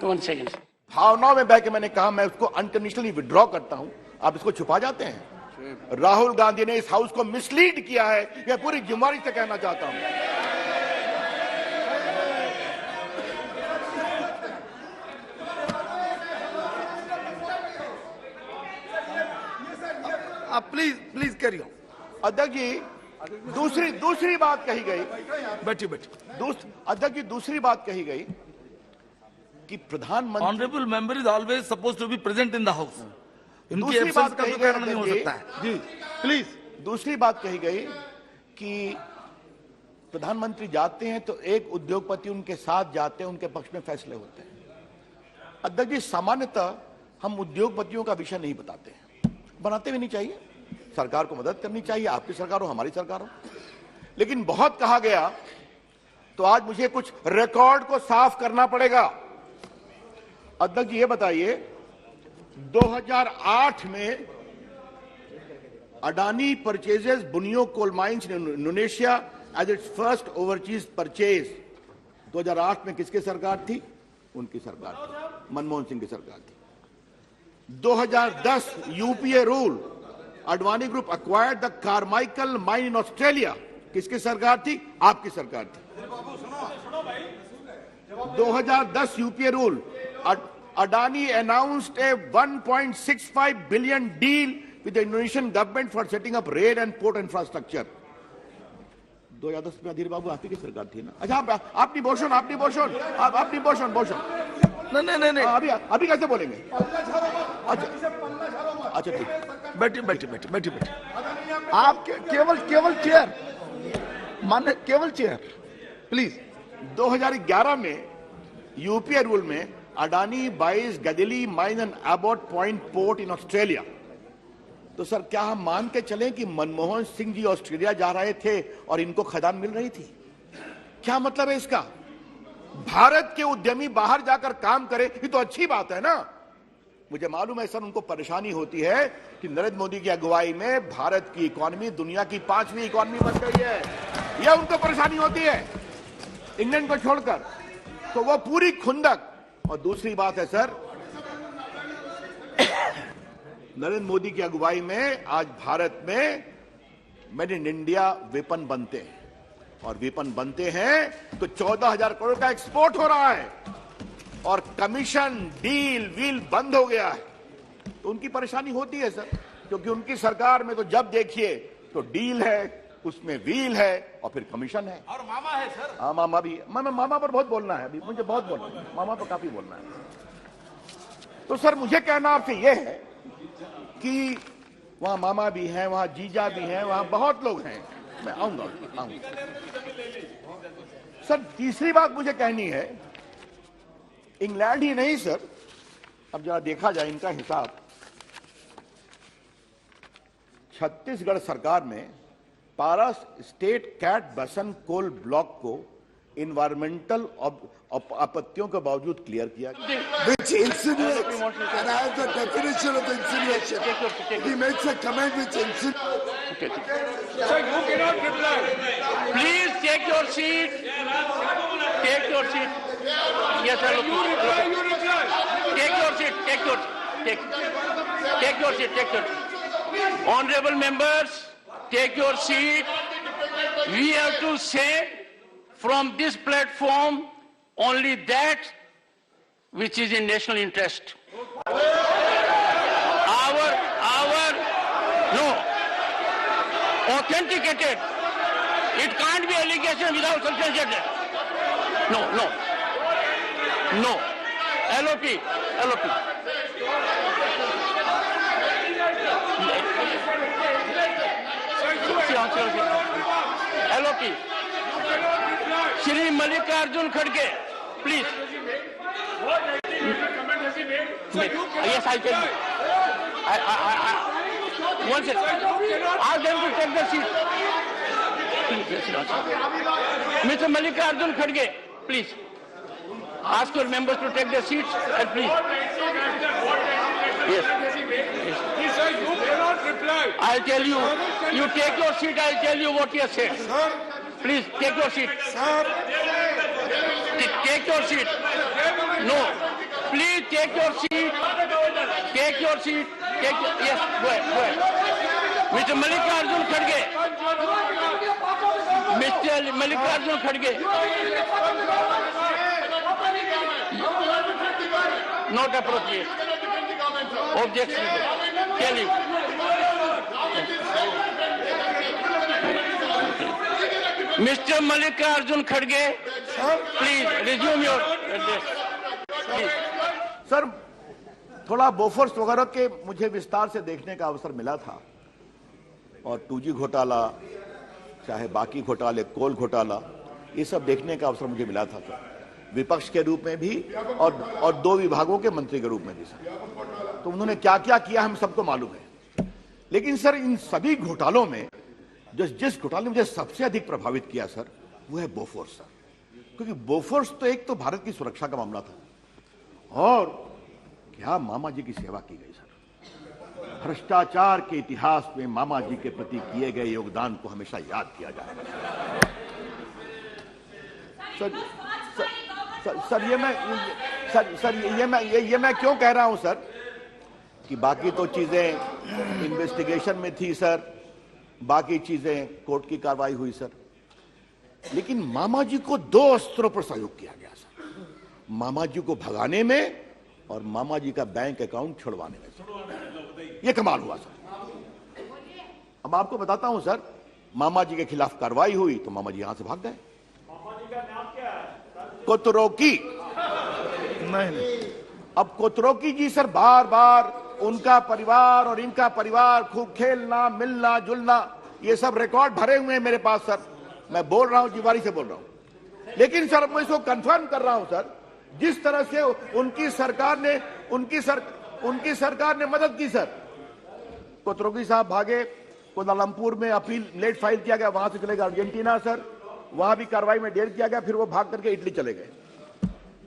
1 second. भावनाओं में बह के मैंने कहा मैं उसको अनकंडीशनली विड्रॉ करता हूं, आप इसको छुपा जाते हैं। राहुल गांधी ने इस हाउस को मिसलीड किया है, यह पूरी जिम्मेदारी से कहना चाहता हूं। आप प्लीज करिए। अध्यक्ष जी, दूसरी बात कही गई, बैठिए। अध्यक्ष जी दूसरी बात कही गई कि प्रधानमंत्री, honourable member is always suppose to be present in the house. दूसरी बात कही गई नहीं हो सकता है जी, प्लीज। दूसरी बात कही गई कि प्रधानमंत्री जाते हैं तो एक उद्योगपति उनके साथ जाते हैं, उनके पक्ष में फैसले होते हैं। अध्यक्ष जी, सामान्यतः हम उद्योगपतियों का विषय नहीं बताते हैं, बनाते भी नहीं चाहिए। सरकार को मदद करनी चाहिए, आपकी सरकार हो हमारी सरकार हो। लेकिन बहुत कहा गया तो आज मुझे कुछ रिकॉर्ड को साफ करना पड़ेगा। अध्यक्ष जी ये बताइए, 2008 में Adani purchases Bunyu coal mines in Indonesia as its first overseas purchase. 2008 में किसकी सरकार थी? उनकी सरकार थी, मनमोहन सिंह की सरकार थी। 2010 UPA rule, Advani group acquired the Carmichael mine in Australia. किसकी सरकार थी? आपकी सरकार थी। 2010 UPA rule, Adani announced a 1.65 billion deal with the Indonesian government for setting up rail and port infrastructure. 2010 में अधीर बाबू आपकी सरकार थी ना? अच्छा, आपनी बोशन नहीं, अभी कैसे बोलेंगे? अच्छा ठीक, बैठिए। आप केवल चेयर माने, केवल चेयर प्लीज। 2011 में यूपीए रूल में Adani buys Galilee mine and Abbot Point port in Australia. तो सर क्या हम मान के चलें कि मनमोहन सिंह जी ऑस्ट्रेलिया जा रहे थे और इनको खदान मिल रही थी? क्या मतलब है इसका? भारत के उद्यमी बाहर जाकर काम करें, ये तो अच्छी बात है ना। मुझे मालूम है सर, उनको परेशानी होती है कि नरेंद्र मोदी की अगुवाई में भारत की इकोनॉमी दुनिया की 5वीं इकोनॉमी बन गई है, यह उनको परेशानी होती है इंग्लैंड को छोड़कर, तो वो पूरी खुंदक। और दूसरी बात है सर, नरेंद्र मोदी की अगुवाई में आज भारत में मेड इन इंडिया वेपन बनते हैं, और वेपन बनते हैं तो 14,000 करोड़ का एक्सपोर्ट हो रहा है, और कमीशन डील वील बंद हो गया है। तो उनकी परेशानी होती है सर, क्योंकि उनकी सरकार में तो जब देखिए तो डील है, उसमें व्हील है और फिर कमीशन है, और मामा है सर। हाँ मामा भी, मामा पर बहुत बोलना है, अभी मुझे बहुत बोलना है, मामा पर काफी बोलना है। तो सर मुझे कहना आपसे यह है कि वहां मामा भी हैं, वहां जीजा भी हैं, वहां बहुत लोग हैं, मैं आऊंगा। सर तीसरी बात मुझे कहनी है, इंग्लैंड ही नहीं सर, अब जरा देखा जाए इनका हिसाब। छत्तीसगढ़ सरकार ने पारा स्टेट कैट बसन कोल ब्लॉक को इन्वायरमेंटल आपत्तियों के बावजूद क्लियर किया। Which insinuates, and I have the definition of the insinuation. He makes a comment which insinuates. Sir, you cannot reply. Please take your seat. Take your seat. Yes, sir. You reply. Take your seat. Take your seat. Honorable members, take your seat. We have to say from this platform only that which is in national interest. Authenticated. It can't be allegation without substantiated. No. LOP. LOP. Shri Mallikarjun Kharge, please. Yes, I tell you. One second. Ask them to take the seat. Mr. Mallikarjun Kharge, please. Ask your members to take their seats and please. Yes. He said you cannot reply. I'll tell you. You take your seat, I'll tell you what he has said. Sir, Please, take your seat. sir, Take your seat. No. take your seat. Take your seat. Yes, go ahead. Mr. Mallikarjun Kharge. Mr. Mallikarjun Kharge. Not appropriate. Objection. Tell you. Mr. Mallikarjun Kharge, please resume your address. Please. Sir थोड़ा Bofors वगैरह के मुझे विस्तार से देखने का अवसर मिला था और 2G घोटाला चाहे बाकी घोटाले कोल घोटाला ये सब देखने का अवसर मुझे मिला था सर, विपक्ष के रूप में भी और 2 विभागों के मंत्री के रूप में भी सर। तो उन्होंने क्या क्या किया हम सबको मालूम है। लेकिन सर इन सभी घोटालों में जिस घोटाले ने मुझे सबसे अधिक प्रभावित किया सर वो है बोफोर्स सर, क्योंकि बोफोर्स तो एक तो भारत की सुरक्षा का मामला था और क्या मामा जी की सेवा की गई सर। भ्रष्टाचार के इतिहास में मामा जी के प्रति किए गए योगदान को हमेशा याद किया जाएगा सर। ये मैं क्यों कह रहा हूं सर कि बाकी तो चीजें इन्वेस्टिगेशन में थी सर, बाकी चीजें कोर्ट की कार्रवाई हुई सर, लेकिन मामा जी को 2 स्तरों पर सहयोग किया गया सर, मामा जी को भगाने में और मामा जी का बैंक अकाउंट छुड़वाने में सर। ये कमाल हुआ सर। अब आपको बताता हूं सर, मामा जी के खिलाफ कार्रवाई हुई तो मामा जी यहां से भाग गए। कोतरोकी नहीं। अब कोतरोकी जी सर बार बार उनका परिवार और इनका परिवार खूब खेलना मिलना जुलना ये सब रिकॉर्ड भरे हुए हैं मेरे पास सर। मैं बोल रहा हूं जिवारी से बोल रहा हूं, लेकिन सर मैं इसको कंफर्म कर रहा हूं सर, जिस तरह से उनकी सरकार ने मदद की सर। कोतरोकी साहब भागे, कोलालमपुर में अपील लेट फाइल किया गया, वहां से चले गए अर्जेंटीना सर, वहां भी कार्रवाई में देर किया गया, फिर वो भाग करके इटली चले गए।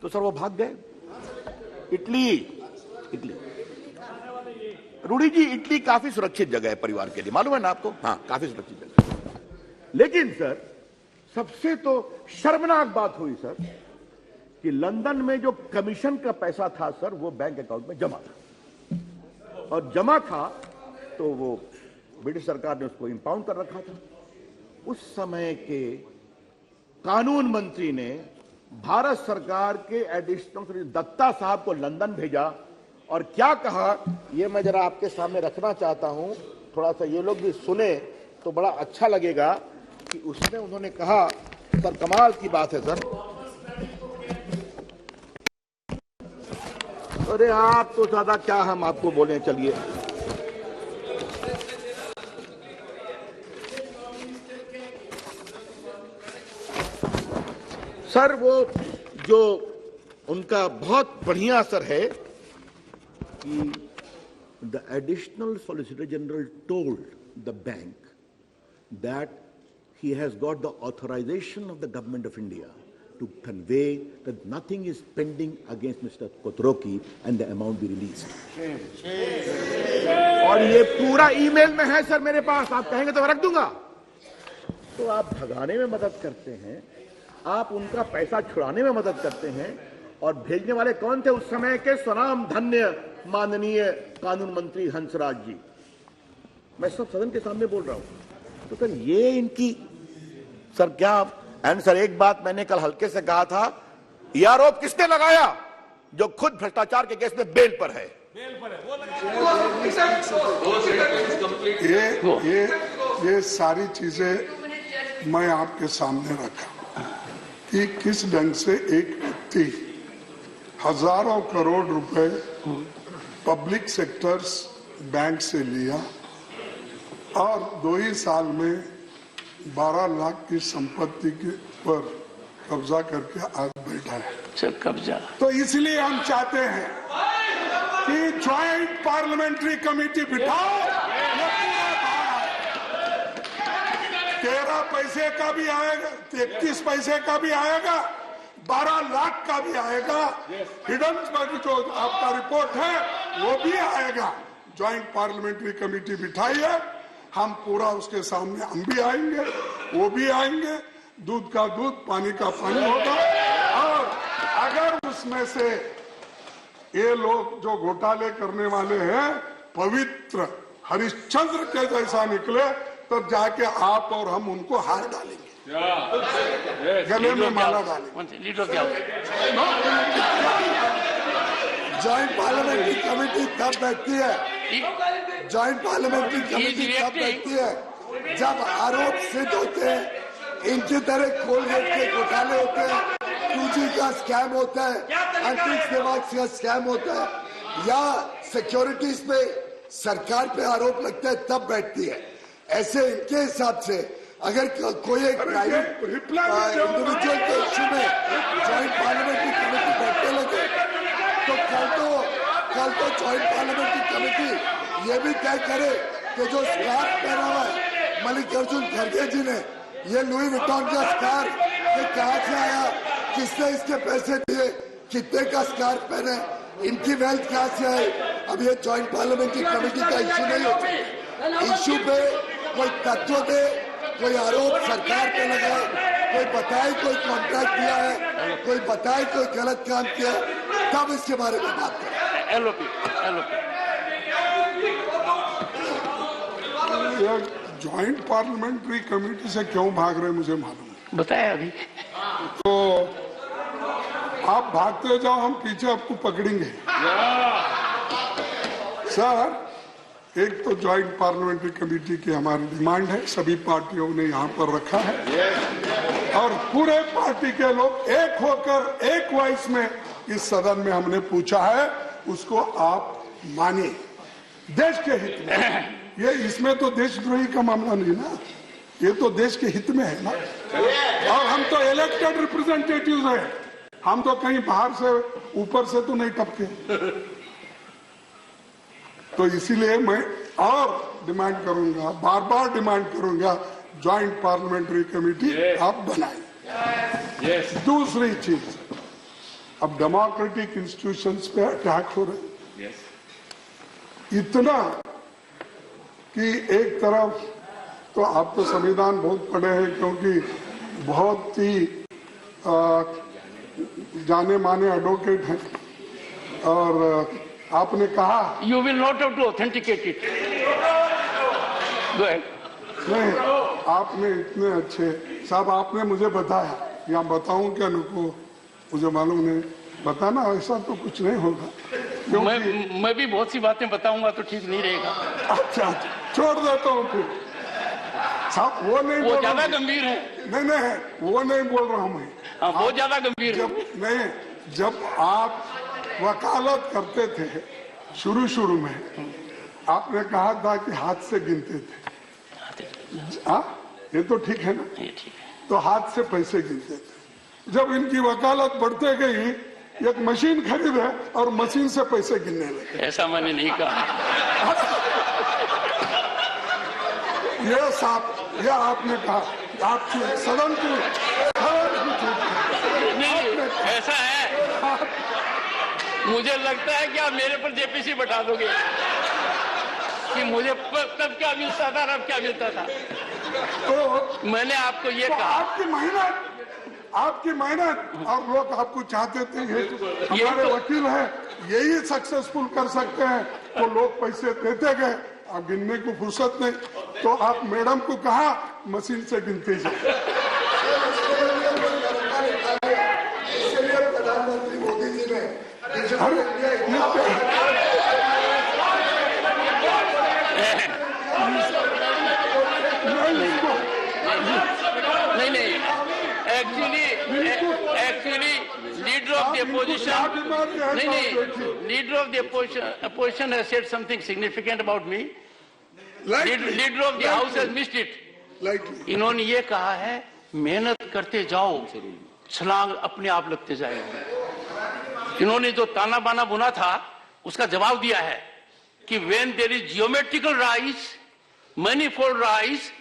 तो सर वो भाग गए इटली। रूडी जी इटली काफी सुरक्षित जगह है परिवार के लिए, मालूम है ना आपको? हाँ काफी सुरक्षित जगह। लेकिन सर सबसे तो शर्मनाक बात हुई सर कि लंदन में जो कमीशन का पैसा था सर वो बैंक अकाउंट में जमा था, और जमा था तो वो ब्रिटिश सरकार ने उसको इंपाउंड कर रखा था। उस समय के कानून मंत्री ने भारत सरकार के एडिशनल दत्ता साहब को लंदन भेजा और क्या कहा ये मैं जरा आपके सामने रखना चाहता हूं, थोड़ा सा ये लोग भी सुने तो बड़ा अच्छा लगेगा कि उसमें उन्होंने कहा, सर कमाल की बात है सर। अरे आप तो ज्यादा क्या हम आपको बोले, चलिए सर वो जो उनका बहुत बढ़िया असर है कि the additional solicitor general told the bank that he has got the authorization of the government of India to convey that nothing is pending against Mr. Kotroki and the amount be released. और ये पूरा email में है sir मेरे पास, आप कहेंगे तो मैं रख दूंगा। तो आप भगाने में मदद करते हैं, आप उनका पैसा छुड़ाने में मदद करते हैं, और भेजने वाले कौन थे उस समय के स्वनाम धन्य माननीय कानून मंत्री हंसराज जी। मैं सब सदन के सामने बोल रहा हूं। तो सर ये इनकी सर क्या, एंड सर एक बात मैंने कल हल्के से कहा था, ये आरोप किसने लगाया? जो खुद भ्रष्टाचार के केस में बेल पर है। ये सारी चीजें मैं आपके सामने रखा कि किस ढंग से एक व्यक्ति हजारों करोड़ रुपए पब्लिक सेक्टर्स बैंक से लिया और 2 ही साल में 12 लाख की संपत्ति के पर कब्जा करके आज बैठा है। सर कब्जा तो इसलिए हम चाहते हैं कि ज्वाइंट पार्लियामेंट्री कमेटी बिठाओ। 13 पैसे का भी आएगा, 31 पैसे का भी आएगा, 12 लाख का भी आएगा, हिडन जो आपका रिपोर्ट है वो भी आएगा। ज्वाइंट पार्लियामेंट्री कमेटी बिठाइए, हम पूरा उसके सामने हम भी आएंगे, वो भी आएंगे, दूध का दूध पानी का पानी होगा। और अगर उसमें से ये लोग जो घोटाले करने वाले हैं पवित्र हरिश्चंद्र के जैसा निकले तब जाके आप और हम उनको हार डालेंगे, गले में माला डालेंगे। लीडर क्या जॉइंट पार्लियामेंट्री कमेटी तब बैठती है, जॉइंट पार्लियामेंट्री कमेटी तब बैठती है जब आरोप सिद्ध होते हैं, इनकी तरह कोलगेट के घोटाले होते हैं, 2G का स्कैम होता है, अंतरिक्ष विभाग का स्कैम होता है, या सिक्योरिटीज पे सरकार पे आरोप लगता है, तब बैठती है। ऐसे इनके हिसाब से अगर कोई एक प्राइवेट इंडिविजुअल के इश्यू में जॉइंट पार्लियामेंट्री कमेटी बैठने लगे तो कल तो जॉइंट पार्लियामेंट्री कमेटी ये भी तय करे कि जो स्कार्फ पहना हुआ है मल्लिकार्जुन खड़गे जी ने, ये लुई विटॉन का स्कार्फ ये कहाँ से आया, किसने इसके पैसे दिए, कितने का स्कार्फ पहने, इनकी वेल्थ कहाँ से आई। अब ये जॉइंट पार्लियामेंट्री कमेटी का इश्यू नहीं हो सकता। इश्यू पे कोई तत्व दे, कोई आरोप सरकार पे लगाए, कोई बताए कोई कॉन्ट्रैक्ट दिया है, कोई बताए कोई गलत काम किया, तब इसके बारे में बात करें। एलओपी जॉइंट पार्लियामेंट्री कमेटी से क्यों भाग रहे मुझे मालूम है। बताया अभी। तो आप भागते जाओ, हम पीछे आपको पकड़ेंगे। सर, एक तो जॉइंट पार्लियामेंट्री कमेटी की हमारी डिमांड है, सभी पार्टियों ने यहाँ पर रखा है और पूरे पार्टी के लोग एक होकर एक वॉइस में इस सदन में हमने पूछा है, उसको आप मानिए देश के हित में। ये इसमें तो देशद्रोही का मामला नहीं ना, ये तो देश के हित में है ना। और हम तो इलेक्टेड रिप्रेजेंटेटिव्स हैं, हम तो कहीं बाहर से ऊपर से तो नहीं टपके। तो इसीलिए मैं और डिमांड करूंगा, बार बार डिमांड करूंगा, जॉइंट पार्लियामेंट्री कमेटी आप बनाएं। दूसरी चीज, अब डेमोक्रेटिक इंस्टीट्यूशंस पे अटैक हो रहे हैं, इतना कि एक तरफ तो आप तो संविधान बहुत पढ़े हैं क्योंकि बहुत ही जाने माने एडवोकेट हैं, और आपने कहा you will not have to authenticate it. नहीं, आपने इतने अच्छे साहब, आपने मुझे बताया, या बताऊं क्या नुको, मुझे मालूम नहीं, बताना ऐसा तो कुछ नहीं होगा। मैं भी बहुत सी बातें बताऊंगा तो ठीक नहीं रहेगा। अच्छा, छोड़ देता हूँ फिर साहब, वो नहीं, वो ज्यादा गंभीर है। नहीं, वो नहीं बोल रहा हूँ मैं। हाँ, बहुत ज्यादा गंभीर है। नहीं, जब आप वकालत करते थे शुरू में, आपने कहा था कि हाथ से गिनते थे। हाँ, ये तो ठीक है ना, ठीक है। तो हाथ से पैसे गिनते थे। जब इनकी वकालत बढ़ते गई, एक मशीन खरीदे और मशीन से पैसे गिनने लगे। ऐसा मैंने नहीं कहा। ये साहब, ये आपने कहा, आपकी सदन की नहीं, ऐसा है, मुझे लगता है कि आप मेरे पर जेपीसी बैठा दोगे कि मुझे तब क्या मिलता था, अब क्या मिलता था। तो मैंने आपको ये कहा, आपकी मेहनत और लोग आपको चाहते थे, हमारे वकील हैं, यही सक्सेसफुल कर सकते हैं, तो लोग पैसे देते गए, आप गिनने को फुर्सत नहीं, तो आप मैडम को कहा मशीन से गिनते जाए। प्रधानमंत्री मोदी जी ने नहीं, actually leader of the opposition, नहीं, leader of the opposition has said something significant about me. Leader of the house has missed it. इन्होंने ये कहा है, मेहनत करते जाओ, छलांग अपने आप लगते जाएंगे। इन्होंने जो ताना बाना बुना था, उसका जवाब दिया है कि when there is geometrical rise, manifold rise,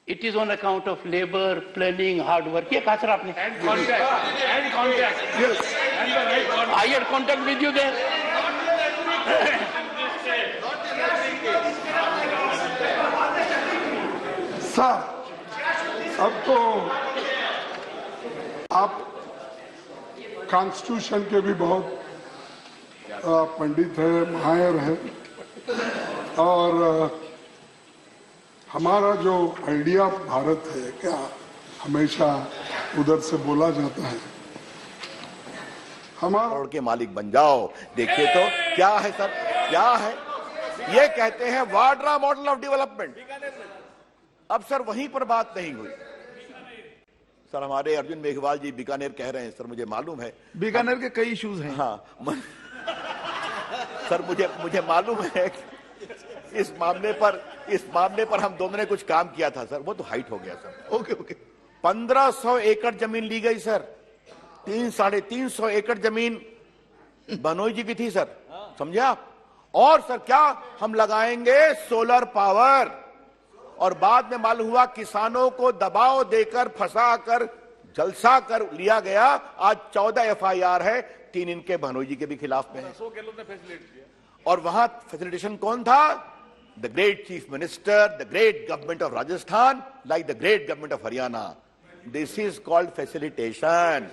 it is on account of labor, planning, hard work. ये कहा सर आपने? And contact. Yes. I had contact with you there. Sir, अब तो आप कॉन्स्टिट्यूशन के भी बहुत पंडित है, माहिर है, और हमारा जो आइडिया भारत है क्या हमेशा उधर से बोला जाता है, हमारा करोड़ के मालिक बन जाओ। देखिए तो क्या है सर, क्या है ये कहते हैं वाड्रा मॉडल ऑफ डेवलपमेंट। अब सर वहीं पर बात नहीं हुई। सर हमारे अर्जुन मेघवाल जी बीकानेर कह रहे हैं, सर मुझे मालूम है बीकानेर के कई इश्यूज हैं। हाँ सर मुझे मालूम है इस मामले पर हम दोनों ने कुछ काम किया था सर, वो तो हाइट हो गया सर। ओके ओके 1500 एकड़ जमीन ली गई सर, 300-350 एकड़ जमीन बनोई जी की थी सर, समझे आप। और सर क्या हम लगाएंगे सोलर पावर, और बाद में मालूम हुआ किसानों को दबाव देकर फंसा कर जलसा कर लिया गया। आज 14 FIR है, 3 इनके भनोई जी के भी खिलाफ में है। और वहां फैसिलिटेशन कौन था? The great chief minister, the great government of Rajasthan, like the great government of Haryana. This is called facilitation.